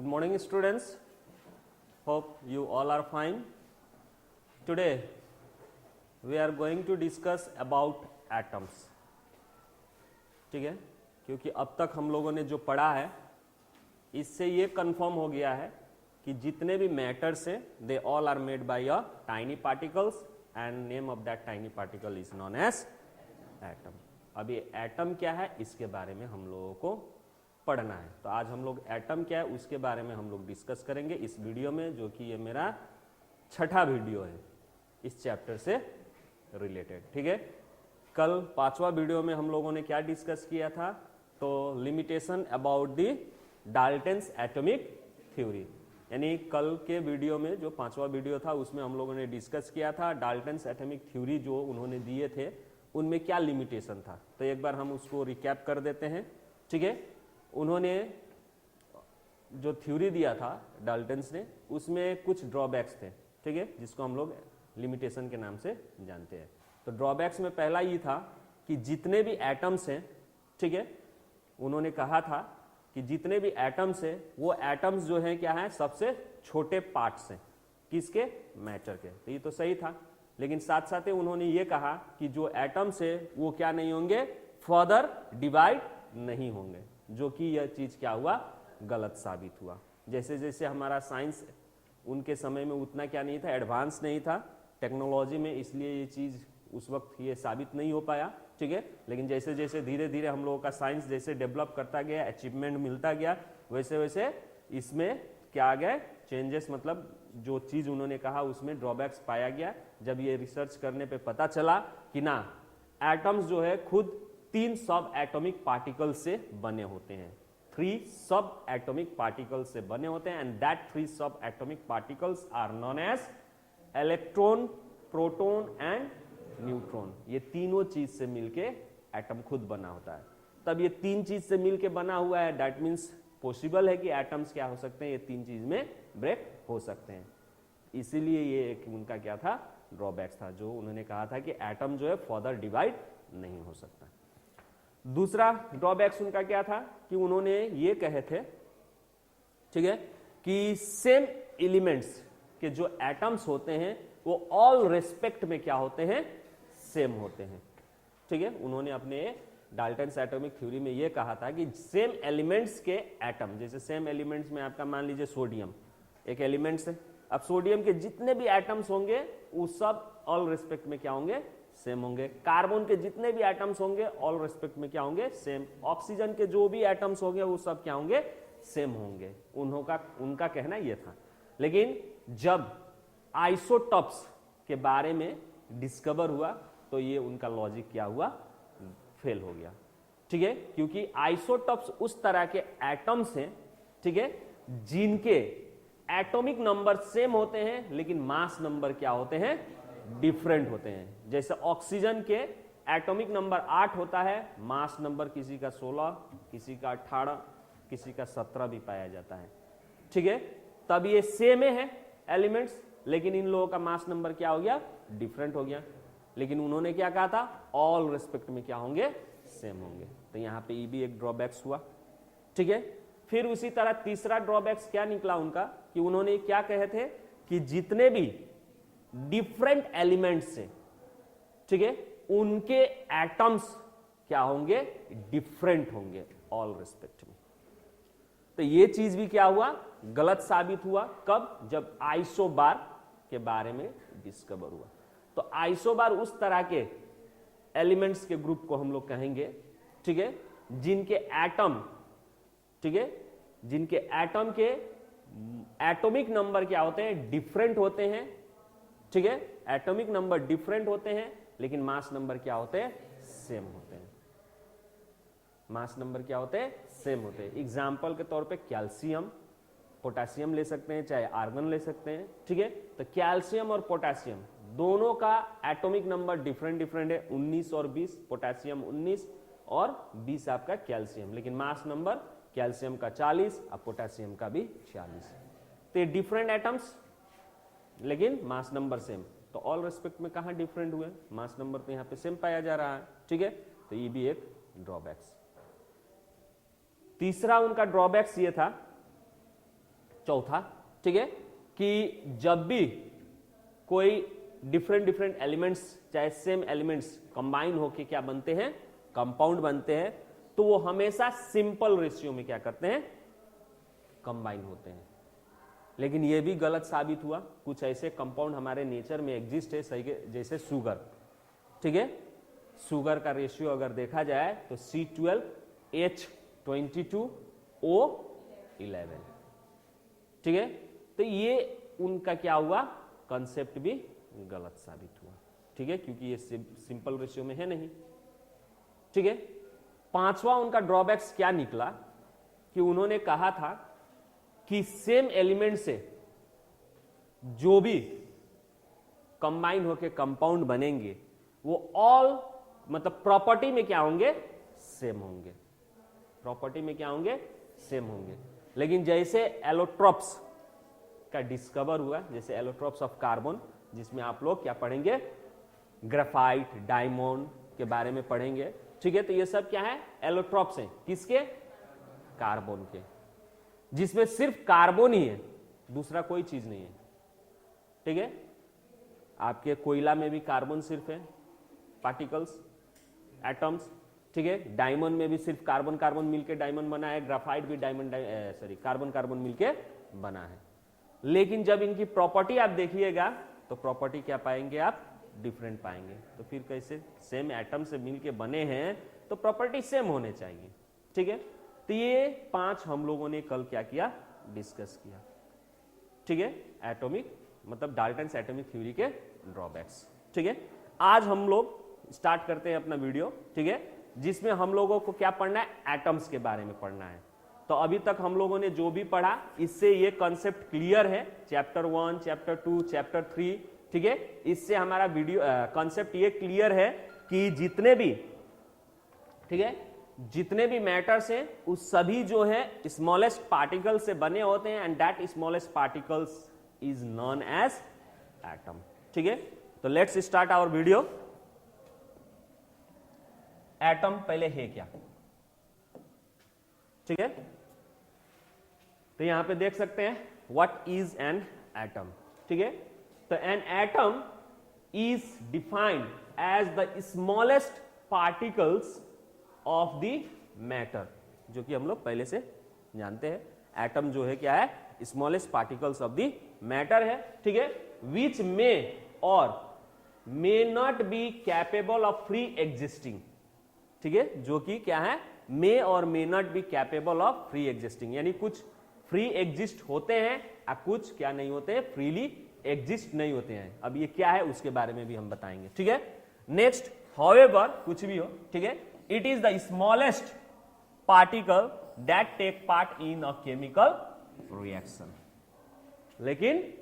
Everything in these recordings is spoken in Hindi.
Good morning students, hope you all are fine. Today we are going to discuss about atoms. ठीक है, क्योंकि अब तक हम लोगों ने जो पढ़ा है इससे ये कंफर्म हो गया है कि जितने भी मैटर्स हैं they all are made by a tiny particles and name of that tiny particle is known as atom. अब ये एटम क्या है इसके बारे में हम लोगों को पढ़ना है. तो आज हम लोग एटम क्या है उसके बारे में हम लोग डिस्कस करेंगे इस वीडियो में, जो कि ये मेरा छठा वीडियो है इस चैप्टर से रिलेटेड. ठीक है, कल पांचवा वीडियो में हम लोगों ने क्या डिस्कस किया था, तो limitation about the Dalton's atomic theory. यानी कल के वीडियो में जो पांचवा वीडियो था उसमें हम लोगों ने डिस्कस किया था डाल्टन्स एटॉमिक थ्योरी जो उन्होंने दिए थे उनमें क्या लिमिटेशन था. तो एक बार हम उसको रिकैप कर देते हैं. ठीक है, उन्होंने जो थ्योरी दिया था डाल्टन्स ने उसमें कुछ ड्रॉबैक्स थे. ठीक है, जिसको हम लोग लिमिटेशन के नाम से जानते हैं. तो ड्रॉबैक्स में पहला ये था कि जितने भी एटम्स हैं, ठीक है, उन्होंने कहा था कि जितने भी एटम्स हैं वो एटम्स जो हैं क्या है सबसे छोटे पार्ट्स हैं किसके, मैटर के. तो ये तो सही था, लेकिन साथ साथ उन्होंने ये कहा कि जो एटम्स है वो क्या नहीं होंगे, फर्दर डिवाइड नहीं होंगे, जो कि यह चीज क्या हुआ, गलत साबित हुआ. जैसे जैसे हमारा साइंस उनके समय में उतना क्या नहीं था, एडवांस नहीं था टेक्नोलॉजी में, इसलिए ये चीज उस वक्त ये साबित नहीं हो पाया. ठीक है, लेकिन जैसे जैसे धीरे धीरे हम लोगों का साइंस जैसे डेवलप करता गया, अचीवमेंट मिलता गया, वैसे वैसे इसमें क्या आ गए चेंजेस. मतलब जो चीज उन्होंने कहा उसमें ड्रॉबैक्स पाया गया. जब ये रिसर्च करने पे पता चला कि ना एटम्स जो है खुद 3 सब एटॉमिक पार्टिकल से बने होते हैं, 3 सब एटॉमिक पार्टिकल से बने होते हैं, and that 3 sub atomic particles are known as electron, proton and neutron. ये तीनों चीज से मिलके एटम खुद बना होता है. तब ये 3 चीज से मिलके बना हुआ है, दैट मीन्स पॉसिबल है कि एटम्स क्या हो सकते हैं, ये 3 चीज में ब्रेक हो सकते हैं. इसीलिए ये एक उनका क्या था, ड्रॉबैक्स था, जो उन्होंने कहा था कि एटम जो है फर्दर डिवाइड नहीं हो सकता. दूसरा ड्रॉबैक्स उनका क्या था कि उन्होंने ये कहे थे, ठीक है, कि सेम एलिमेंट्स के जो एटम्स होते हैं वो ऑल रेस्पेक्ट में क्या होते हैं, सेम होते हैं. ठीक है, उन्होंने अपने डाल्टन्स एटॉमिक थ्योरी में ये कहा था कि सेम एलिमेंट्स के एटम, जैसे सेम एलिमेंट्स में आपका मान लीजिए सोडियम एक एलिमेंट्स है, अब सोडियम के जितने भी एटम्स होंगे वो सब ऑल रेस्पेक्ट में क्या होंगे, सेम होंगे. कार्बन के जितने भी एटम्स होंगे ऑल रेस्पेक्ट में क्या होंगे, सेम. ऑक्सीजन के जो भी एटम्स होंगे वो सब क्या होंगे, सेम होंगे. उनका कहना ये था. लेकिन जब आइसोटॉप्स के बारे में डिस्कवर हुआ तो ये उनका लॉजिक क्या हुआ, फेल हो गया. ठीक है, क्योंकि आइसोटॉप्स उस तरह के एटम्स हैं, ठीक है, जिनके एटॉमिक नंबर सेम होते हैं लेकिन मास नंबर क्या होते हैं, डिफरेंट होते हैं. जैसे ऑक्सीजन के एटॉमिक नंबर 8 होता है, मास नंबर किसी का 16, किसी का 18, किसी का 17 भी पाया जाता है. ठीक है, तब ये सेम है एलिमेंट्स, लेकिन इन लोगों का मास नंबर क्या हो गया, डिफरेंट हो गया. लेकिन उन्होंने क्या कहा था, ऑल रेस्पेक्ट में क्या होंगे, सेम होंगे. तो यहां पे ये भी एक ड्रॉबैक्स हुआ. ठीक है, फिर उसी तरह तीसरा ड्रॉबैक्स क्या निकला उनका कि उन्होंने क्या कहे थे कि जितने भी डिफरेंट एलिमेंट्स से, ठीक है, उनके एटम्स क्या होंगे, डिफरेंट होंगे ऑल रेस्पेक्ट में. तो ये चीज भी क्या हुआ, गलत साबित हुआ. कब, जब आइसोबार के बारे में डिस्कवर हुआ. तो आइसोबार उस तरह के एलिमेंट्स के ग्रुप को हम लोग कहेंगे, ठीक है, जिनके एटम, ठीक है, जिनके एटम के एटॉमिक नंबर क्या होते हैं, डिफरेंट होते हैं. ठीक है, एटॉमिक नंबर डिफरेंट होते हैं लेकिन मास नंबर क्या होते हैं, सेम होते हैं. मास नंबर क्या होते हैं, सेम होते हैं. एग्जाम्पल के तौर पे कैल्शियम, पोटेशियम ले सकते हैं, चाहे आर्गन ले सकते हैं. ठीक है, तो कैल्शियम और पोटेशियम दोनों का एटॉमिक नंबर डिफरेंट डिफरेंट है, 19 और 20. पोटेशियम 19 और 20 आपका कैल्शियम, लेकिन मास नंबर कैल्शियम का 40 और पोटेशियम का भी 40. तो ये डिफरेंट एटम्स लेकिन मास नंबर सेम. तो ऑल रेस्पेक्ट में कहां डिफरेंट हुए, मास नंबर तो यहां पे सेम पाया जा रहा है. ठीक है, तो ये भी एक ड्रॉबैक्स. तीसरा उनका ड्रॉबैक्स ये था चौथा, ठीक है, कि जब भी कोई डिफरेंट एलिमेंट्स, चाहे सेम एलिमेंट्स कंबाइन होके क्या बनते हैं, कंपाउंड बनते हैं, तो वो हमेशा सिंपल रेशियो में क्या करते हैं, कंबाइन होते हैं। लेकिन ये भी गलत साबित हुआ। कुछ ऐसे कंपाउंड हमारे नेचर में एग्जिस्ट है, सही के जैसे शुगर, ठीक है, शुगर का रेशियो अगर देखा जाए तो C12H22O11, ठीक है, तो ये उनका क्या हुआ, कंसेप्ट भी गलत साबित हुआ, ठीक है, क्योंकि ये सिंपल रेशियो में है नहीं, ठीक है। पांचवा उनका ड्रॉबैक्स क्या निकला कि उन्होंने कहा था कि सेम एलिमेंट से जो भी कंबाइन होकर कंपाउंड बनेंगे वो ऑल मतलब प्रॉपर्टी में क्या होंगे, सेम होंगे, प्रॉपर्टी में क्या होंगे, सेम होंगे। लेकिन जैसे एलोट्रोप्स का डिस्कवर हुआ, जैसे एलोट्रोप्स ऑफ कार्बन, जिसमें आप लोग क्या पढ़ेंगे, ग्रेफाइट, डायमंड के बारे में पढ़ेंगे, ठीक है, तो ये सब क्या है, एलोट्रोप्स हैं, किसके, कार्बन के, जिसमें सिर्फ कार्बन ही है, दूसरा कोई चीज नहीं है, ठीक है। आपके कोयला में भी कार्बन सिर्फ है, पार्टिकल्स, एटम्स, ठीक है। डायमंड में भी सिर्फ कार्बन कार्बन मिलके डायमंड बना है, ग्राफाइट भी कार्बन कार्बन मिलके बना है। लेकिन जब इनकी प्रॉपर्टी आप देखिएगा तो प्रॉपर्टी क्या पाएंगे आप, डिफरेंट पाएंगे। तो फिर कैसे, सेम एटम से मिलके बने हैं तो प्रॉपर्टी सेम होने चाहिए, ठीक है। तो ये 5 हम लोगों ने कल क्या किया, डिस्कस किया, ठीक है, एटॉमिक मतलब डाल्टन्स एटॉमिक थ्योरी के ड्रॉबैक्स, ठीक है। आज हम लोग स्टार्ट करते हैं अपना वीडियो, ठीक है, जिसमें हम लोगों को क्या पढ़ना है, एटम्स के बारे में पढ़ना है। तो अभी तक हम लोगों ने जो भी पढ़ा, इससे ये कॉन्सेप्ट क्लियर है, चैप्टर 1, चैप्टर 2, चैप्टर 3, ठीक है। इससे हमारा वीडियो कॉन्सेप्ट ये क्लियर है कि जितने भी, ठीक है, जितने भी मैटर्स हैं उस सभी जो है स्मॉलेस्ट पार्टिकल से बने होते हैं, and that smallest particles is known as atom, ठीक है। तो let's start our video. Atom पहले है क्या, ठीक है, तो यहां पे देख सकते हैं व्हाट इज एन एटम, ठीक है। तो an atom is defined as the smallest particles of the matter, जो कि हम लोग पहले से जानते हैं। एटम जो है क्या है, smallest particles of the matter है, ठीक है, which may or may not be capable of free existing, ठीक है, जो कि क्या है, मे or may not be capable of free existing, यानी कुछ फ्री एग्जिस्ट होते हैं और कुछ क्या नहीं होते हैं, फ्रीली एग्जिस्ट नहीं होते हैं। अब ये क्या है उसके बारे में भी हम बताएंगे, ठीक है। नेक्स्ट, हाउएवर, कुछ भी हो, ठीक है, it is the smallest particle that take part in a chemical reaction. लेकिन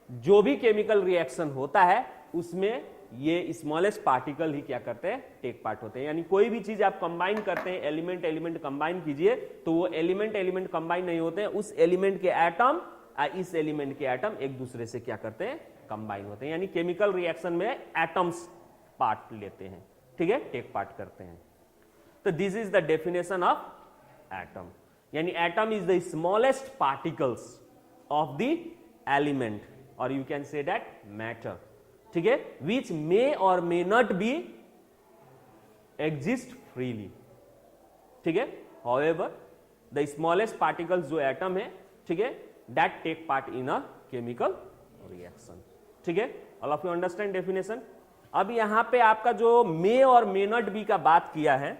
जो भी केमिकल रिएक्शन होता है उसमें ये स्मॉलेस्ट पार्टिकल ही क्या करते हैं, टेक पार्ट होते हैं। यानी कोई भी चीज आप कंबाइन करते हैं, एलिमेंट एलिमेंट कंबाइन कीजिए, तो वो एलिमेंट एलिमेंट कंबाइन नहीं होते हैं, उस एलिमेंट के एटम और इस एलिमेंट के एटम एक दूसरे से क्या करते हैं, कंबाइन होते हैं। यानी केमिकल रिएक्शन में एटम्स पार्ट लेते हैं, ठीक है, टेक पार्ट करते हैं। तो this is the definition of atom, यानी atom is the smallest particles of the element, और you can say that matter, ठीक है, which may or may not be exist freely, ठीक है। हाउएवर द स्मॉलेस्ट पार्टिकल्स जो एटम है, ठीक है, that take part in a chemical reaction, ठीक है। All of you understand definition. अब यहां पे आपका जो मे और मे नॉट बी का बात किया है,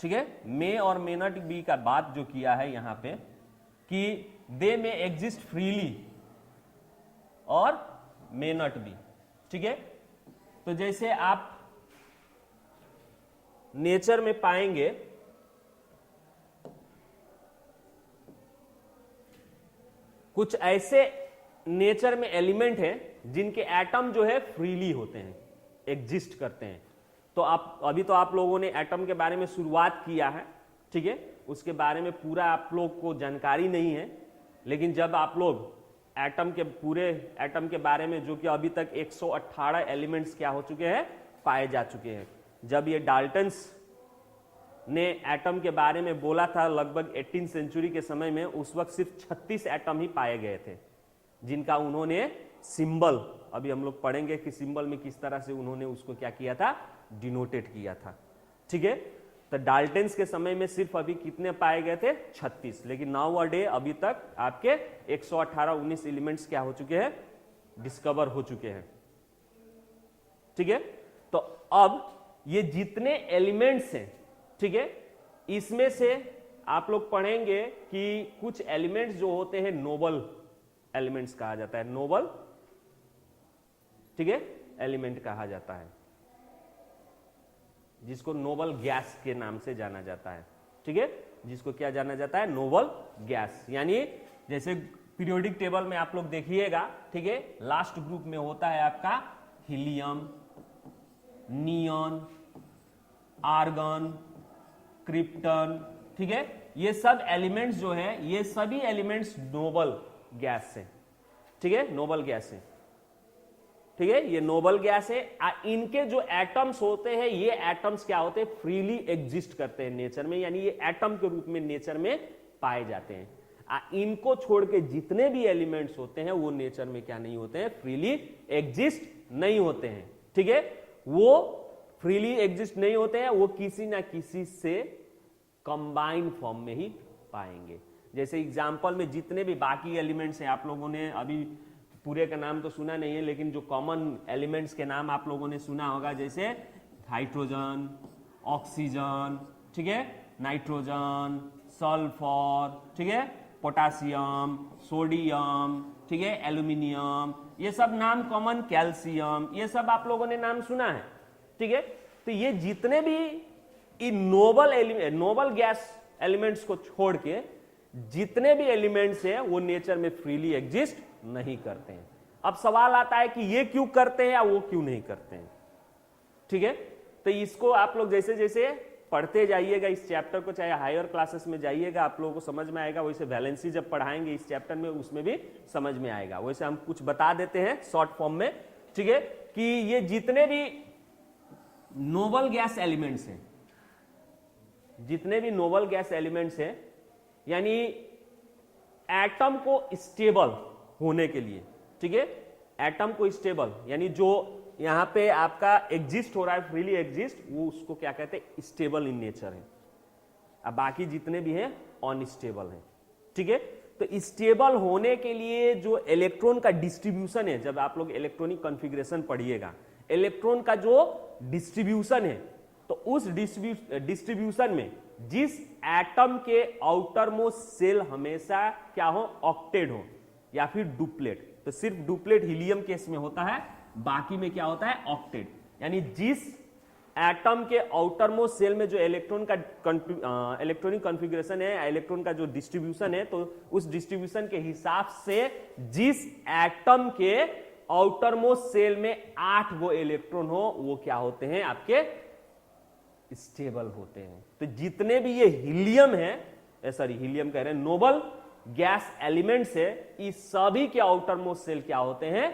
ठीक है, मे और मे नॉट बी का बात जो किया है यहां पे कि दे मे एग्जिस्ट फ्रीली और मे नॉट बी, ठीक है। तो जैसे आप नेचर में पाएंगे कुछ ऐसे नेचर में एलिमेंट हैं जिनके एटम जो है फ्रीली होते हैं, एग्जिस्ट करते हैं। तो आप लोगों ने एटम के बारे में शुरुआत किया है, ठीक है, उसके बारे में पूरा आप लोग को जानकारी नहीं है। लेकिन जब आप लोग एटम के पूरे एटम के बारे में, जो कि अभी तक 118 एलिमेंट्स क्या हो चुके हैं, पाए जा चुके हैं, जब ये डाल्टन्स ने एटम के बारे में बोला था लगभग 18 सेंचुरी के समय में, उस वक्त सिर्फ 36 एटम ही पाए गए थे जिनका उन्होंने सिंबल, अभी हम लोग पढ़ेंगे कि सिंबल में किस तरह से उन्होंने उसको क्या किया था, डिनोटेट किया था। ठीक है, तो डाल्टन्स के समय में सिर्फ अभी कितने पाए गए थे, 36, लेकिन नाउ अ डे अभी तक आपके 118-19 एलिमेंट्स क्या हो चुके हैं, डिस्कवर हो चुके हैं। ठीक है, तो अब ये जितने एलिमेंट्स हैं, ठीक है, इसमें से आप लोग पढ़ेंगे कि कुछ एलिमेंट्स जो होते हैं नोबल एलिमेंट्स कहा जाता है, नोबल, ठीक है, एलिमेंट कहा जाता है, जिसको नोबल गैस के नाम से जाना जाता है। ठीक है, जिसको क्या जाना जाता है, नोबल गैस। यानी जैसे पीरियोडिक टेबल में आप लोग देखिएगा, ठीक है, लास्ट ग्रुप में होता है आपका हीलियम, नियॉन, आर्गन, क्रिप्टन। ठीक है, ये सब एलिमेंट्स जो है, ये सभी एलिमेंट्स नोबल गैस है। ठीक है, नोबल गैस है। ठीक है, ये नोबल गैस है। इनके जो एटम्स होते हैं, ये एटम्स क्या होते हैं, फ्रीली एग्जिस्ट करते हैं नेचर में, यानी ये एटम के रूप में नेचर में पाए जाते हैं। इनको छोड़ के जितने भी एलिमेंट्स होते हैं वो नेचर में क्या नहीं होते हैं, फ्रीली एग्जिस्ट नहीं होते हैं। ठीक है, वो फ्रीली एग्जिस्ट नहीं होते हैं, वो किसी ना किसी से कंबाइंड फॉर्म में ही पाएंगे। जैसे एग्जांपल में जितने भी बाकी एलिमेंट्स हैं, आप लोगों ने अभी पूरे का नाम तो सुना नहीं है, लेकिन जो कॉमन एलिमेंट्स के नाम आप लोगों ने सुना होगा, जैसे हाइड्रोजन, ऑक्सीजन, ठीक है, नाइट्रोजन, सल्फर, ठीक है, पोटासियम, सोडियम, ठीक है, एल्यूमिनियम, ये सब नाम कॉमन, कैल्शियम, ये सब आप लोगों ने नाम सुना है। ठीक है, तो ये जितने भी नोबल गैस एलिमेंट्स को छोड़ के जितने भी एलिमेंट्स हैं वो नेचर में फ्रीली एग्जिस्ट नहीं करते हैं। अब सवाल आता है कि ये क्यों करते हैं या वो क्यों नहीं करते हैं। ठीक है, तो इसको आप लोग जैसे जैसे पढ़ते जाइएगा इस चैप्टर को, चाहे हायर क्लासेस में जाइएगा, आप लोगों को समझ में आएगा। वैसे वैलेंसी जब पढ़ाएंगे इस चैप्टर में, उसमें भी समझ में आएगा। वैसे हम कुछ बता देते हैं शॉर्ट फॉर्म में, ठीक है, कि ये जितने भी नोबल गैस एलिमेंट्स हैं, जितने भी नोबल गैस एलिमेंट्स हैं, यानी एटम को स्टेबल होने के लिए, ठीक है, एटम को स्टेबल, यानी जो यहां पे आपका एग्जिस्ट हो रहा है, फ्रीली एग्जिस्ट, वो उसको क्या कहते हैं, स्टेबल इन नेचर है। अब बाकी जितने भी हैं अनस्टेबल हैं। ठीक है, तो स्टेबल होने के लिए जो इलेक्ट्रॉन का डिस्ट्रीब्यूशन है, जब आप लोग इलेक्ट्रॉनिक कॉन्फ़िगरेशन पढ़िएगा, इलेक्ट्रॉन का जो डिस्ट्रीब्यूशन है, तो उस डिस्ट्रीब्यूशन में जिस एटम के आउटर मोस्ट सेल हमेशा क्या हो, ऑक्टेड हो या फिर डुप्लेट। तो सिर्फ डुप्लेट हीलियम केस में होता है, बाकी में क्या होता है, ऑक्टेड। यानी जिस एटम के आउटर मोस्ट सेल में जो इलेक्ट्रॉन का इलेक्ट्रॉनिक कॉन्फ़िगरेशन है, इलेक्ट्रॉन का जो डिस्ट्रीब्यूशन है, तो उस डिस्ट्रीब्यूशन के हिसाब से जिस एटम के आउटर मोस्ट सेल में 8 गो इलेक्ट्रॉन हो, वो क्या होते हैं, आपके स्टेबल होते हैं। तो जितने भी ये हीलियम है, सॉरी हीलियम कह रहे हैं, नोबल गैस एलिमेंट्स है, इस सभी के आउटर मोस्ट सेल क्या होते हैं,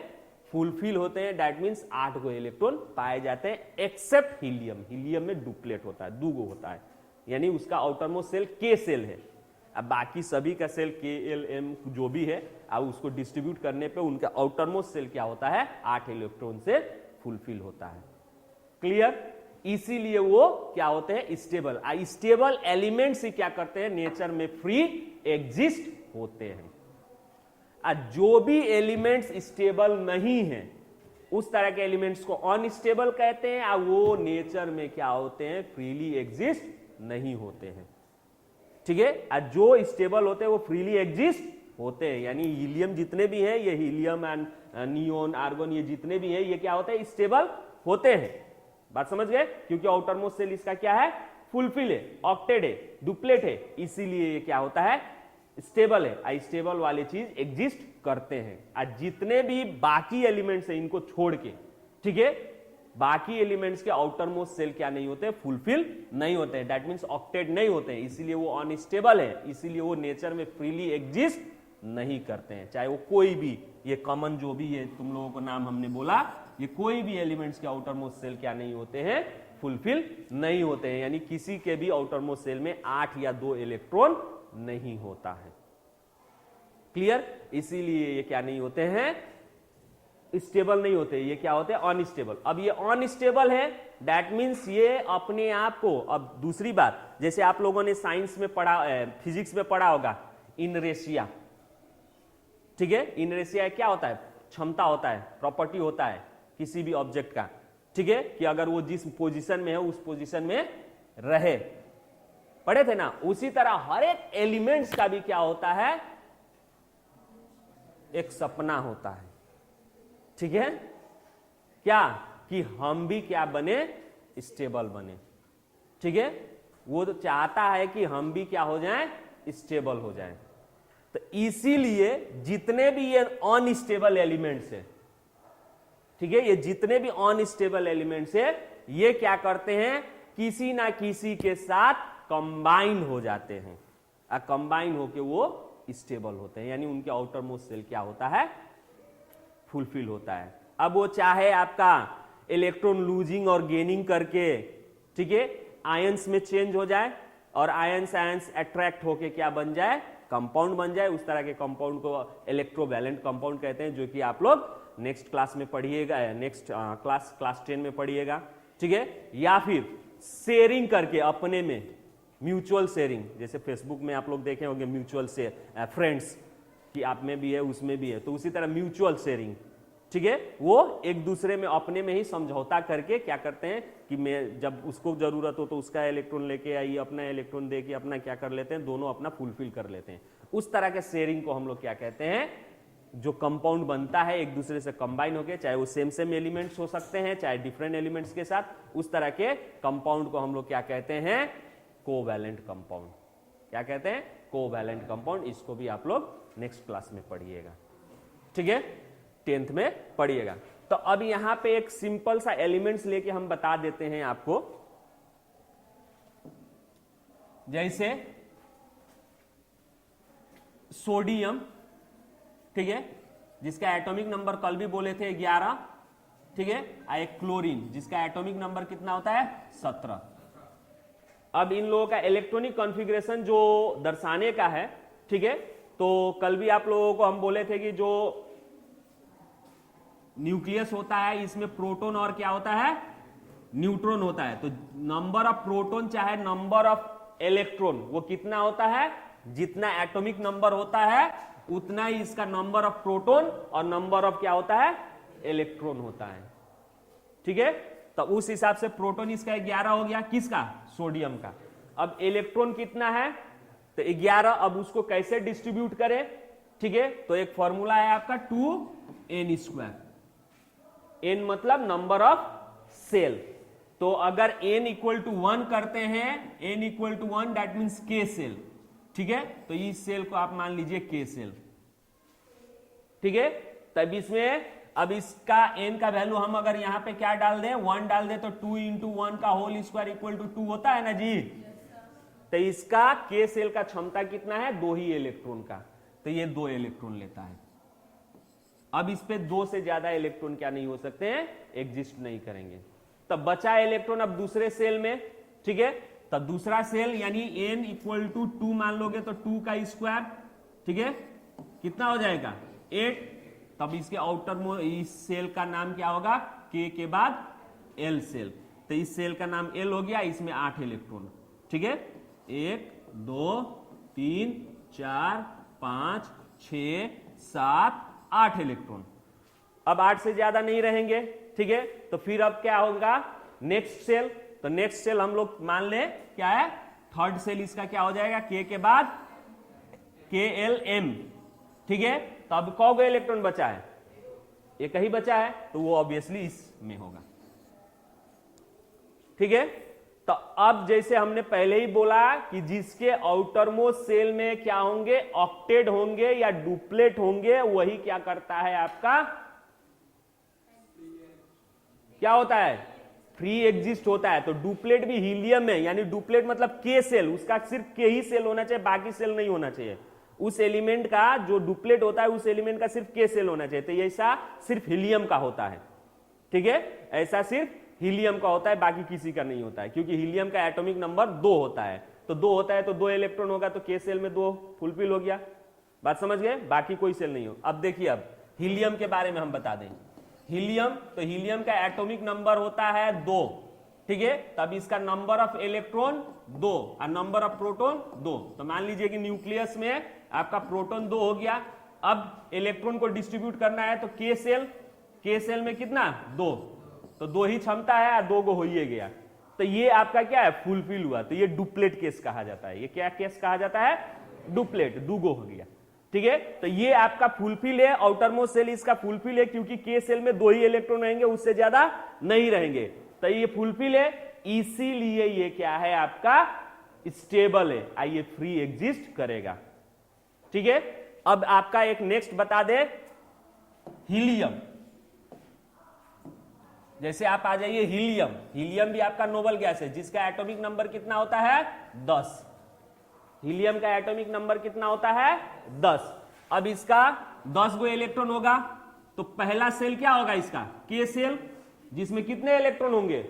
फुलफिल होते हैं। दैट मींस 8 गो इलेक्ट्रॉन पाए जाते हैं, एक्सेप्ट हीलियम। हीलियम में डुप्लेट होता है, 2 गो होता है, यानी उसका आउटर मोस्ट सेल के सेल है। अब बाकी सभी का सेल के एल एम जो भी है, अब उसको डिस्ट्रीब्यूट करने पे उनका आउटर मोस्ट सेल क्या होता है, 8 इलेक्ट्रॉन से फुलफिल होता है। क्लियर? इसीलिए वो क्या होते हैं, स्टेबल। स्टेबल एलिमेंट्स ही क्या करते हैं, नेचर में फ्री एग्जिस्ट होते हैं। जो भी एलिमेंट्स स्टेबल नहीं है, उस तरह के एलिमेंट्स को अनस्टेबल कहते हैं, और वो नेचर में क्या होते हैं, फ्रीली एग्जिस्ट नहीं होते हैं। ठीक है, और जो स्टेबल होते हैं वो फ्रीली एग्जिस्ट होते हैं। यानी हीलियम जितने भी हैं, ये हीलियम एंड नियोन, आर्गन, ये जितने भी हैं, ये क्या होते हैं, स्टेबल होते हैं। बात समझ गए? क्योंकि आउटर मोस्ट सेल इसका क्या है, फुलफिल है, ऑक्टेड है, डुप्लेट है, इसीलिए ये क्या होता है, स्टेबल है। स्टेबल वाली चीज एग्जिस्ट करते हैं। और जितने भी बाकी एलिमेंट्स हैं, इनको छोड़ के, ठीक है, बाकी एलिमेंट्स के आउटर मोस्ट सेल क्या नहीं होते, फुलफिल नहीं होते हैं। दैट मींस ऑक्टेड नहीं होते हैं, इसीलिए वो अनस्टेबल है, इसीलिए वो नेचर में फ्रीली एग्जिस्ट नहीं करते हैं। चाहे वो कोई भी, ये कॉमन जो भी है तुम लोगों को नाम हमने बोला, ये कोई भी एलिमेंट्स के आउटर मोस्ट सेल क्या नहीं होते हैं, फुलफिल नहीं होते हैं, यानी किसी के भी आउटरमोस्ट शेल में 8 या 2 इलेक्ट्रॉन नहीं होता है। क्लियर? इसीलिए ये क्या नहीं होते हैं, स्टेबल नहीं होते, ये क्या होते हैं, अनस्टेबल। अब ये अनस्टेबल है, दैट मीन्स ये अपने आप को, अब दूसरी बात, जैसे आप लोगों ने साइंस में पढ़ा, फिजिक्स में पढ़ा होगा, इनरेशिया, ठीक है, इनरेशिया क्या होता है, क्षमता होता है, प्रॉपर्टी होता है किसी भी ऑब्जेक्ट का, ठीक है, कि अगर वो जिस पोजीशन में है उस पोजीशन में रहे, पढ़े थे ना। उसी तरह हर एक एलिमेंट्स का भी क्या होता है, एक सपना होता है, ठीक है, क्या, कि हम भी क्या बने, स्टेबल बने, ठीक है, वो तो चाहता है कि हम भी क्या हो जाएं, स्टेबल हो जाएं। तो इसीलिए जितने भी ये अनस्टेबल एलिमेंट्स है, ठीक है, ये जितने भी अनस्टेबल एलिमेंट्स है, ये क्या करते हैं, किसी ना किसी के साथ कंबाइन हो जाते हैं, और कंबाइन होके वो स्टेबल होते हैं, यानी उनके आउटर मोस्ट शेल क्या होता है, फुलफिल होता है। अब वो चाहे आपका इलेक्ट्रॉन लूजिंग और गेनिंग करके, ठीक है, आयंस में चेंज हो जाए, और आयंस आयंस अट्रैक्ट होके क्या बन जाए, कंपाउंड बन जाए। उस तरह के कंपाउंड को इलेक्ट्रोवैलेंट कंपाउंड कहते हैं, जो कि आप लोग नेक्स्ट क्लास में पढ़िएगा, नेक्स्ट क्लास 10 में पढ़िएगा, ठीक है। या फिर शेयरिंग करके अपने में, म्यूचुअल शेयरिंग, जैसे फेसबुक में आप लोग देखे होंगे म्यूचुअल शेयर, फ्रेंड्स कि आप में भी है उसमें भी है, तो उसी तरह म्यूचुअल शेयरिंग, ठीक है, वो एक दूसरे में अपने में ही समझौता करके क्या करते हैं कि मैं जब उसको जरूरत हो तो उसका इलेक्ट्रॉन लेके आइए, अपना इलेक्ट्रॉन देके अपना क्या कर लेते हैं, दोनों अपना फुलफिल कर लेते हैं। उस तरह के शेयरिंग को हम लोग क्या कहते हैं, जो कंपाउंड बनता है एक दूसरे से कंबाइन होके, चाहे वो सेम एलिमेंट्स हो सकते हैं, चाहे डिफरेंट एलिमेंट्स के साथ, उस तरह के कंपाउंड को हम लोग क्या कहते हैं, कोवैलेंट कंपाउंड। क्या कहते हैं, कोवैलेंट कंपाउंड। इसको भी आप लोग नेक्स्ट क्लास में पढ़िएगा, ठीक है, 10th में पढ़िएगा। तो अब यहां पे एक सिंपल सा एलिमेंट्स लेके हम बता देते हैं आपको, जैसे सोडियम, ठीक है, जिसका एटॉमिक नंबर कल भी बोले थे 11, ठीक है, और एक क्लोरीन जिसका एटॉमिक नंबर कितना होता है, 17। अब इन लोगों का इलेक्ट्रॉनिक कॉन्फ़िगरेशन जो दर्शाने का है, ठीक है, तो कल भी आप लोगों को हम बोले थे कि जो न्यूक्लियस होता है इसमें प्रोटॉन और क्या होता है, न्यूट्रॉन होता है। तो नंबर ऑफ प्रोटॉन चाहे नंबर ऑफ इलेक्ट्रॉन वो कितना होता है, जितना एटॉमिक नंबर होता है उतना ही इसका नंबर ऑफ प्रोटॉन और नंबर ऑफ क्या होता है, इलेक्ट्रॉन होता है, ठीक है। तो उस हिसाब से प्रोटॉन इसका 11 हो गया, किसका, सोडियम का। अब इलेक्ट्रॉन कितना है, तो 11। अब उसको कैसे डिस्ट्रीब्यूट करें, ठीक है, तो एक फॉर्मूला है आपका 2n²। n मतलब नंबर ऑफ सेल। तो अगर n इक्वल टू 1 करते हैं, n equal to 1 that means k cell, ठीक है, तो इस सेल को आप मान लीजिए k सेल, ठीक है। तब इसमें अब इसका n का वैल्यू हम अगर यहां पे क्या डाल दें, 1 डाल दें, तो 2 × 1 का होल स्क्वायर इक्वल टू 2 होता है ना जी। तो इसका k सेल का क्षमता कितना है, 2 ही इलेक्ट्रॉन का, तो ये 2 इलेक्ट्रॉन लेता है। अब इस पे 2 से ज्यादा इलेक्ट्रॉन क्या नहीं हो सकते हैं, एग्जिस्ट नहीं करेंगे। तब बचा इलेक्ट्रॉन अब दूसरे सेल में, ठीक है, तब दूसरा सेल यानी n इक्वल टू 2 मान लोगे तो 2 का स्क्वायर, ठीक है, कितना हो जाएगा, 8। तब इसके आउटर इस सेल का नाम क्या होगा, k के बाद l सेल। तो इस सेल का नाम l हो गया, इसमें 8 इलेक्ट्रॉन, ठीक है, 1 2 3 4 5 6 7 8 इलेक्ट्रॉन। अब 8 से ज्यादा नहीं रहेंगे, ठीक है। तो फिर अब क्या होगा, नेक्स्ट सेल। तो नेक्स्ट सेल हम लोग मान लें क्या है, थर्ड सेल इसका क्या हो जाएगा, k के बाद KLM, ठीक है। तो अब कौन इलेक्ट्रॉन बचा है, एक ही बचा है, तो वो ऑब्वियसली इसमें होगा, ठीक है। तो अब जैसे हमने पहले ही बोला कि जिसके आउटरमोस्ट सेल में क्या होंगे, ऑक्टेट होंगे या डुप्लेट होंगे, वही क्या करता है, आपका क्या होता है, फ्री एग्जिस्ट होता है। तो डुप्लेट भी हीलियम है, यानी डुप्लेट मतलब के सेल, उसका सिर्फ के ही सेल होना चाहिए, बाकी सेल नहीं होना चाहिए। उस एलिमेंट का जो डुप्लेट होता है उस एलिमेंट का सिर्फ के सेल होना चाहिए। तो ऐसा सिर्फ हीलियम का होता है, ठीक है, ऐसा सिर्फ हीलियम का होता है, बाकी किसी का नहीं होता है, क्योंकि हीलियम का एटॉमिक नंबर 2 होता है। तो 2 होता है तो 2 इलेक्ट्रॉन होगा, तो के सेल में 2 फुलफिल हो गया। बात समझ गए? बाकी कोई सेल नहीं हो। अब देखिए, अब हीलियम के बारे में हम बता दें। हीलियम, तो हीलियम का एटॉमिक नंबर होता है 2, ठीक है। तब इसका नंबर ऑफ इलेक्ट्रॉन 2 और नंबर ऑफ प्रोटॉन 2। तो मान लीजिए कि न्यूक्लियस में आपका प्रोटॉन 2 हो गया। अब इलेक्ट्रॉन को डिस्ट्रीब्यूट करना है, तो के सेल में कितना? 2। तो 2 ही क्षमता है, 2 को हो ही गया। तो ये आपका क्या है? फुलफिल हुआ। तो ये डुप्लेट केस कहा जाता है। ये क्या केस कहा जाता है? डुप्लेट, दुगो हो गया, ठीक है। तो ये आपका फुलफिल है। आउटर मोस्ट सेल इसका फुलफिल है, क्योंकि के सेल में 2 ही इलेक्ट्रॉन रहेंगे, उससे ज्यादा नहीं रहेंगे। तो ये फुलफिल है, इसीलिए ये क्या है? आपका स्टेबल है, आइए फ्री एग्जिस्ट करेगा, ठीक है। अब आपका एक नेक्स्ट बता दे, हीलियम। जैसे आप आ जाइए हीलियम। हीलियम भी आपका नोबल गैस है, जिसका एटॉमिक नंबर कितना होता है? 10। हीलियम का एटॉमिक नंबर कितना होता है? 10। अब इसका 10 गो इलेक्ट्रॉन होगा, तो पहला सेल क्या होगा इसका? के सेल, जिसमें कितने इलेक्ट्रॉन होंगे?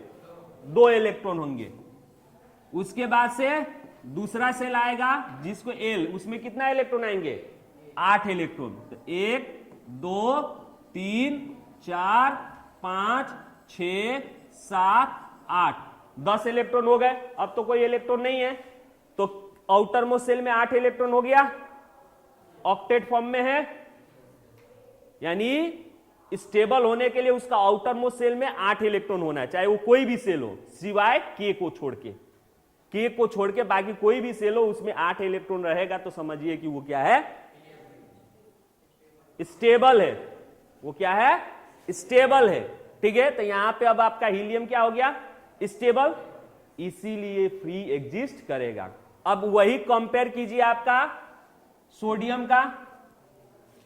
2 इलेक्ट्रॉन होंगे। उसके बाद से दूसरा सेल आएगा जिसको एल, उसमें कितना इलेक्ट्रॉन आएंगे? 8 इलेक्ट्रॉन। तो 1 2 3 4 5 6 7 8 10 इलेक्ट्रॉन हो गए। अब तो कोई इलेक्ट्रॉन नहीं है, तो आउटर मोस्ट सेल में 8 इलेक्ट्रॉन हो गया, ऑक्टेट फॉर्म में है। यानी स्टेबल होने के लिए उसका आउटर मोस्ट सेल में 8 इलेक्ट्रॉन होना है, चाहे वो कोई भी सेल हो, सिवाय के को छोड़ के। के को छोड़ के बाकी कोई भी सेल हो, उसमें 8 इलेक्ट्रॉन रहेगा, तो समझिए कि वो क्या है? स्टेबल है। वो क्या है? स्टेबल है, ठीक है। तो यहां पे अब आपका हीलियम क्या हो गया? स्टेबल, इसीलिए फ्री एग्जिस्ट करेगा। अब वही कंपेयर कीजिए आपका सोडियम का।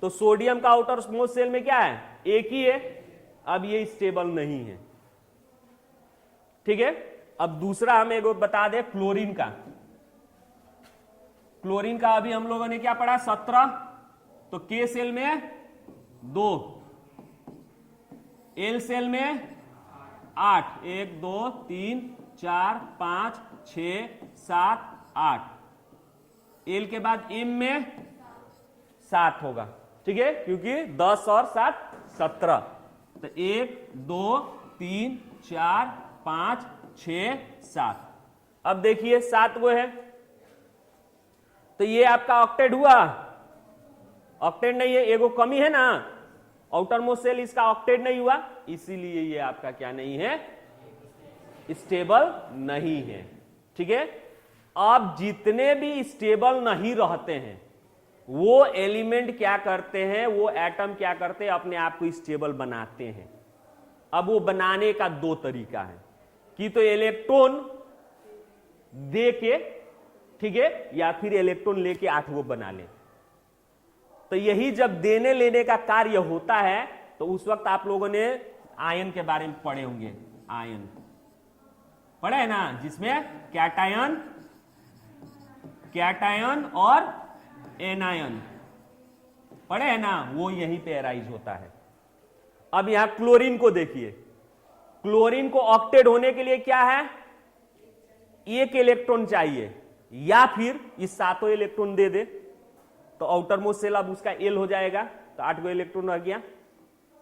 तो सोडियम का आउटर मोस्ट सेल में क्या है? एक ही है। अब ये स्टेबल नहीं है, ठीक है। अब दूसरा हम एक बता दें क्लोरीन का। क्लोरीन का अभी हम लोगों ने क्या पढ़ा? 17। तो के सेल में 2, एल सेल में 8, 1 2 3 4 5 6 7 8। एल के बाद एम में 7 होगा, ठीक है, क्योंकि 10 और 7 17। तो 1 2 3 4 5 6 7। अब देखिए 7 वो है, तो ये आपका ऑक्टेट हुआ? ऑक्टेट नहीं है, एगो कमी है ना, आउटर मोस्ट सेल इसका ऑक्टेट नहीं हुआ, इसीलिए ये आपका क्या नहीं है? स्टेबल नहीं है, ठीक है। अब जितने भी स्टेबल नहीं रहते हैं, वो एलिमेंट क्या करते हैं? वो एटम क्या करते हैं? अपने आप को स्टेबल बनाते हैं। अब वो बनाने का 2 तरीका है, कि तो इलेक्ट्रॉन दे के, ठीक है, या फिर इलेक्ट्रॉन लेके 8 वो बना ले। तो यही जब देने लेने का कार्य होता है, तो उस वक्त आप लोगों ने आयन के बारे में पढ़े होंगे। आयन पढ़े है ना, जिसमें कैटायन और एनायन पढ़े है ना, वो यहीं पे अराइज होता है। अब यहां क्लोरीन को देखिए। क्लोरीन को ऑक्टेट होने के लिए क्या है? 1 इलेक्ट्रॉन चाहिए, या फिर इस 7 इलेक्ट्रॉन दे दे, तो आउटर मोस्ट सेल अब उसका एल हो जाएगा, तो 8 इलेक्ट्रॉन रह गया।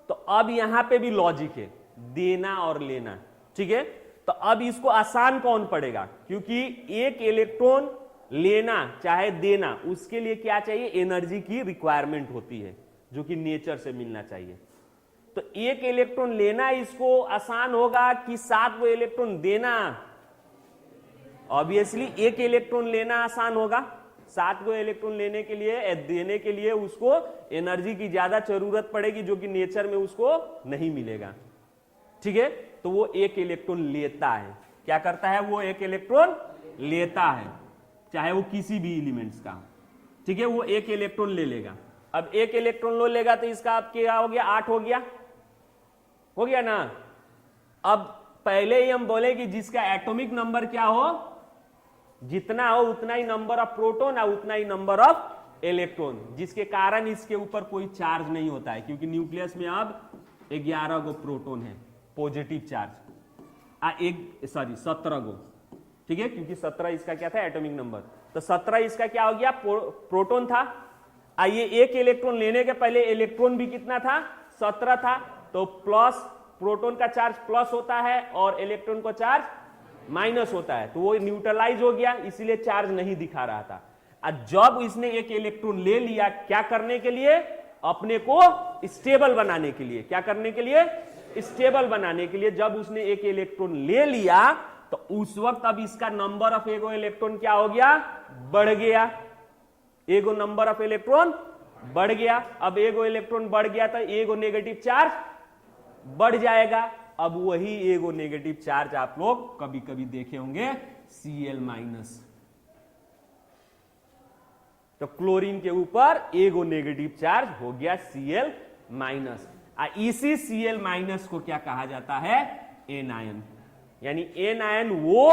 तो अब यहां पे भी लॉजिक है, देना और लेना, ठीक है। तो अब इसको आसान कौन पड़ेगा? क्योंकि 1 इलेक्ट्रॉन लेना चाहे देना, उसके लिए क्या चाहिए? एनर्जी की रिक्वायरमेंट होती है, जो कि नेचर से मिलना चाहिए। तो 1 इलेक्ट्रॉन लेना इसको आसान होगा कि 7 इलेक्ट्रॉन देना? ऑब्वियसली 1 इलेक्ट्रॉन लेना आसान होगा। 7 इलेक्ट्रॉन लेने के लिए, देने के लिए उसको एनर्जी की ज्यादा जरूरत पड़ेगी, जो कि नेचर में उसको नहीं मिलेगा, ठीक है। तो वो 1 इलेक्ट्रॉन लेता है। क्या करता है? वो 1 इलेक्ट्रॉन लेता है, चाहे वो किसी भी एलिमेंट्स का, ठीक है। वो 1 इलेक्ट्रॉन ले लेगा। अब 1 इलेक्ट्रॉन ले लेगा, तो इसका अब क्या हो गया? 8 हो गया ना। अब पहले ही हम बोले कि जिसका एटॉमिक नंबर क्या हो, जितना हो उतना ही नंबर ऑफ प्रोटॉन और उतना ही नंबर ऑफ इलेक्ट्रॉन, जिसके कारण इसके ऊपर कोई चार्ज नहीं होता है, क्योंकि न्यूक्लियस में अब 11 गो प्रोटॉन है, पॉजिटिव चार्ज, 17 गो, ठीक है, क्योंकि 17 इसका क्या था, एटॉमिक नंबर। तो 17 इसका क्या हो गया, प्रोटॉन था। आइए, एक इलेक्ट्रॉन लेने के पहले इलेक्ट्रॉन भी कितना था, 17 था। तो प्लस, प्रोटॉन का चार्ज प्लस होता है और इलेक्ट्रॉन का चार्ज माइनस होता है, तो वो न्यूट्रलाइज हो गया, इसीलिए चार्ज नहीं दिखा रहा था। जब इसने एक इलेक्ट्रॉन ले लिया, क्या करने के लिए, अपने को स्टेबल बनाने के लिए, क्या करने के लिए, स्टेबल बनाने के लिए। जब उसने एक इलेक्ट्रॉन ले लिया तो उस वक्त अब इसका नंबर ऑफ एगो इलेक्ट्रॉन क्या हो गया, बढ़ गया। एगो नंबर ऑफ इलेक्ट्रॉन बढ़ गया। अब एगो इलेक्ट्रॉन बढ़ गया तो एगो नेगेटिव चार्ज बढ़ जाएगा। अब वही एगो नेगेटिव चार्ज आप लोग कभी कभी देखे होंगे, Cl-। तो क्लोरीन के ऊपर एगो नेगेटिव चार्ज हो गया Cl-। इसी Cl- को क्या कहा जाता है, एनायन। यानी एनायन वो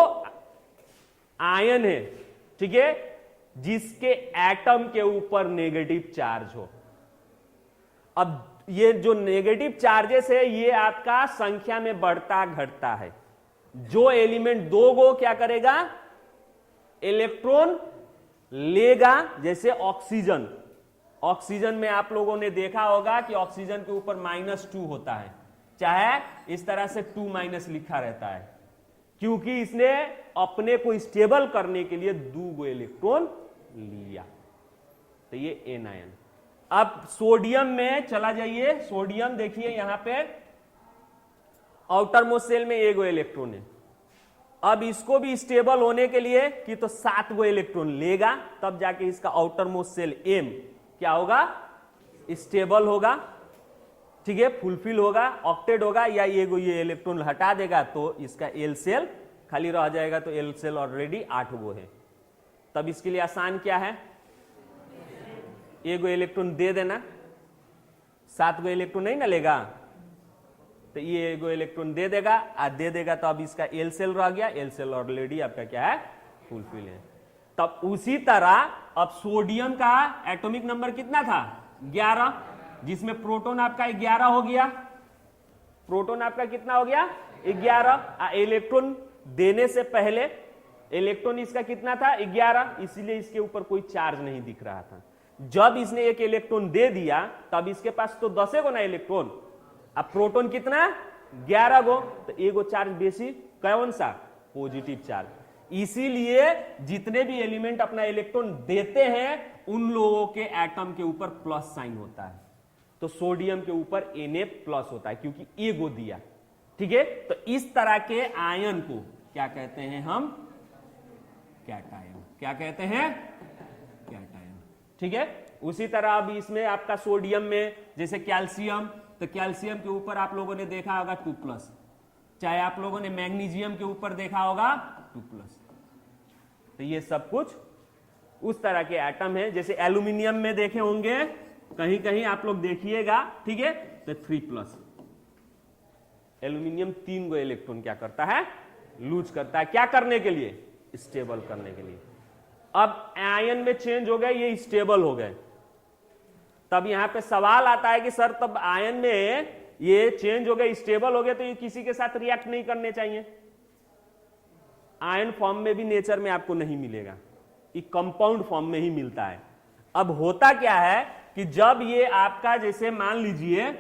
आयन है, ठीक है, जिसके एटम के ऊपर नेगेटिव चार्ज हो। अब ये जो नेगेटिव चार्जेस है ये आपका संख्या में बढ़ता घटता है। जो एलिमेंट दो गो क्या करेगा, इलेक्ट्रॉन लेगा, जैसे ऑक्सीजन। ऑक्सीजन में आप लोगों ने देखा होगा कि ऑक्सीजन के ऊपर -2 होता है, चाहे इस तरह से 2- लिखा रहता है, क्योंकि इसने अपने को स्टेबल करने के लिए 2 गो इलेक्ट्रॉन लिया। तो ये एनायन। अब सोडियम में चला जाइए। सोडियम देखिए यहां पे आउटर मोस्ट शेल में एगो इलेक्ट्रॉन है। अब इसको भी स्टेबल होने के लिए कि तो 7 गो इलेक्ट्रॉन लेगा, तब जाके इसका आउटर मोस्ट शेल एम क्या होगा, स्टेबल होगा, ठीक है, फुलफिल होगा, ऑक्टेट होगा। या ये इलेक्ट्रॉन हटा देगा तो इसका एल सेल खाली रह जाएगा। तो एल सेल ऑलरेडी 8 गो है। तब इसके लिए आसान क्या है, एगो इलेक्ट्रॉन दे देना, 7 गो इलेक्ट्रॉन नहीं ना लेगा, तो ये एगो इलेक्ट्रॉन दे देगा। दे देगा तो अब इसका एल सेल रह गया। एल सेल ऑलरेडी आपका क्या है, फुलफिल है। तब उसी तरह अब सोडियम का एटॉमिक नंबर कितना था, 11, जिसमें प्रोटॉन आपका 11 हो गया। प्रोटॉन आपका कितना हो गया, 11। इलेक्ट्रॉन देने से पहले इलेक्ट्रॉन इसका कितना था, 11, इसीलिए इसके ऊपर कोई चार्ज नहीं दिख रहा था। जब इसने एक इलेक्ट्रॉन दे दिया तब इसके पास तो 10 गो ना इलेक्ट्रॉन, अब प्रोटॉन कितना, 11 गो, तो एगो चार्ज बेसी, कौन सा, पॉजिटिव चार्ज। इसीलिए जितने भी एलिमेंट अपना इलेक्ट्रॉन देते हैं उन लोगों के एटम के ऊपर प्लस साइन होता है। तो सोडियम के ऊपर Na+ होता है क्योंकि एगो दिया, ठीक है। तो इस तरह के आयन को क्या कहते हैं हम, कैटायन। क्या कहते हैं, कैटायन, ठीक है। उसी तरह अब इसमें आपका सोडियम में जैसे कैल्शियम, तो कैल्शियम के ऊपर आप लोगों ने देखा होगा 2+, चाहे आप लोगों ने मैग्नीशियम के ऊपर देखा होगा 2+। तो ये सब कुछ उस तरह के एटम है। जैसे एल्यूमिनियम में देखे होंगे, कहीं कहीं आप लोग देखिएगा, ठीक है, तो 3+। एल्यूमिनियम 3 गो इलेक्ट्रॉन क्या करता है, लूज करता है। क्या करने के लिए, स्टेबल करने के लिए। अब आयन में चेंज हो गए, ये स्टेबल हो गए। तब यहां पे सवाल आता है कि सर तब आयन में ये चेंज हो गए, स्टेबल हो गए, तो ये किसी के साथ रिएक्ट नहीं करने चाहिए। आयन फॉर्म में भी नेचर में आपको नहीं मिलेगा, ये कंपाउंड फॉर्म में ही मिलता है। अब होता क्या है कि जब ये आपका, जैसे मान लीजिए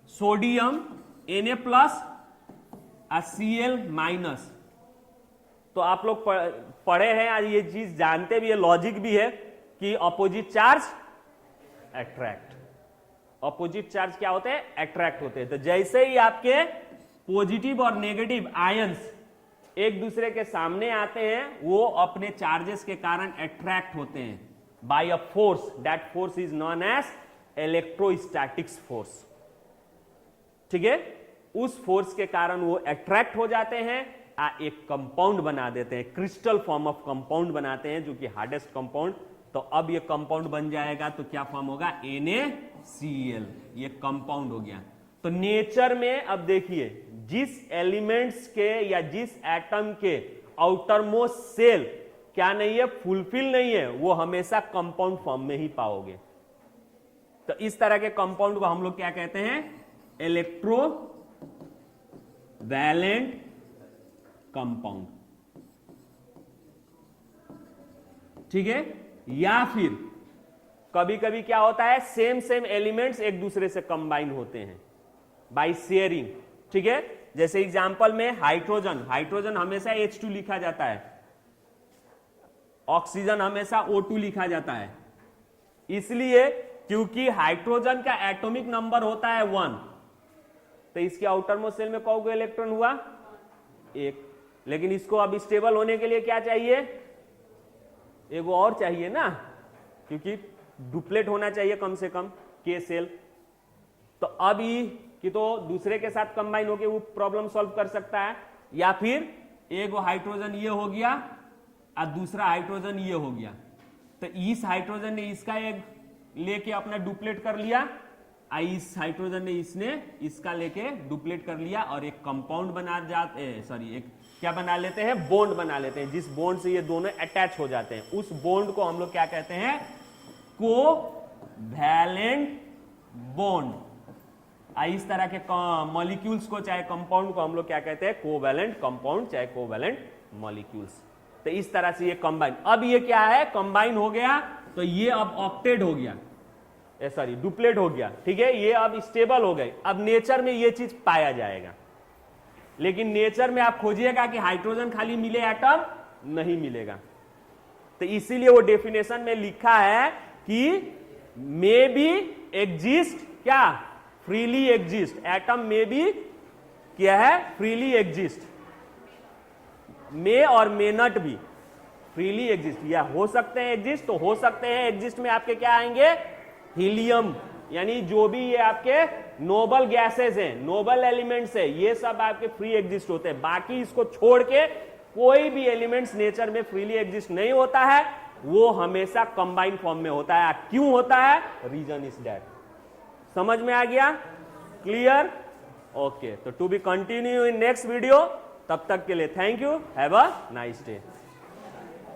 सोडियम Na+ Cl-, तो आप लोग पढ़े हैं, आज ये चीज जानते भी है, लॉजिक भी है कि opposite charge attract. Opposite charge क्या होते हैं, अट्रैक्ट होते हैं। तो जैसे ही आपके पॉजिटिव और नेगेटिव आयंस एक दूसरे के सामने आते हैं, वो अपने चार्जेस के कारण अट्रैक्ट होते हैं by a force. That force is known as electrostatics force, ठीक है। उस फोर्स के कारण वो अट्रैक्ट हो जाते हैं, एक कंपाउंड बना देते हैं, क्रिस्टल फॉर्म ऑफ कंपाउंड बनाते हैं, जो कि हार्डेस्ट कंपाउंड। तो अब ये कंपाउंड बन जाएगा तो क्या फॉर्म होगा, NaCl, ये कंपाउंड हो गया। तो नेचर में अब देखिए, जिस एलिमेंट्स के या जिस एटम के आउटर मोस्ट सेल क्या नहीं है, फुलफिल नहीं है, वो हमेशा कंपाउंड फॉर्म में ही पाओगे। तो इस तरह के कंपाउंड को हम लोग क्या कहते हैं, इलेक्ट्रो वैलेंट कंपाउंड, ठीक है। या फिर कभी कभी क्या होता है, सेम एलिमेंट्स एक दूसरे से कंबाइन होते हैं बाय शेयरिंग, ठीक है। जैसे एग्जांपल में हाइड्रोजन हमेशा H2 लिखा जाता है, ऑक्सीजन हमेशा O2 लिखा जाता है, इसलिए क्योंकि हाइड्रोजन का एटॉमिक नंबर होता है 1, तो इसके आउटर मोस्ट शेल में कौन इलेक्ट्रॉन हुआ, 1। लेकिन इसको अब स्टेबल होने के लिए क्या चाहिए, एक और चाहिए ना, क्योंकि डुप्लेट होना चाहिए कम से कम K सेल। तो अब ये कि तो दूसरे के साथ कंबाइन होकर वो प्रॉब्लम सॉल्व कर सकता है, या फिर एक हाइड्रोजन ये हो गया और दूसरा हाइड्रोजन ये हो गया, तो इस हाइड्रोजन ने इसका एक लेके अपना डुप्लेट कर लिया, इस हाइड्रोजन ने इसने इसका लेके डुप्लेट कर लिया और एक कंपाउंड बना जाते, एक क्या बना लेते हैं, बॉन्ड बना लेते हैं, जिस बॉन्ड से ये दोनों अटैच हो जाते हैं, उस बॉन्ड को हम लोग क्या कहते हैं, कोवैलेंट बॉन्ड। इस तरह के मॉलिक्यूल्स को चाहे कंपाउंड को हम लोग क्या कहते हैं, कोवैलेंट कंपाउंड चाहे कोवैलेंट मॉलिक्यूल्स। तो इस तरह से ये कंबाइन, अब ये क्या है, कंबाइन हो गया, तो ये अब ऑक्टेट हो गया, डुप्लेट हो गया, ठीक है। ये अब स्टेबल हो गए। अब नेचर में ये चीज पाया जाएगा, लेकिन नेचर में आप खोजिएगा कि हाइड्रोजन खाली मिले एटम, नहीं मिलेगा। तो इसीलिए वो डेफिनेशन में लिखा है कि मे बी एग्जिस्ट, क्या, फ्रीली एग्जिस्ट, एटम में भी क्या है, freely exist, may or may not भी फ्रीली एग्जिस्ट, या हो सकते हैं एग्जिस्ट, तो हो सकते हैं एग्जिस्ट में आपके क्या आएंगे, हीलियम, यानी जो भी ये आपके नोबल गैसेस हैं, नोबल एलिमेंट्स है, ये सब आपके फ्री एग्जिस्ट होते हैं। बाकी इसको छोड़ के कोई भी एलिमेंट्स नेचर में फ्रीली एग्जिस्ट नहीं होता है, वो हमेशा कंबाइंड फॉर्म में होता है। क्यों होता है, रीजन इज दैट। समझ में आ गया, क्लियर, ओके। तो to be continue in next video, तब तक के लिए thank you, have a nice day.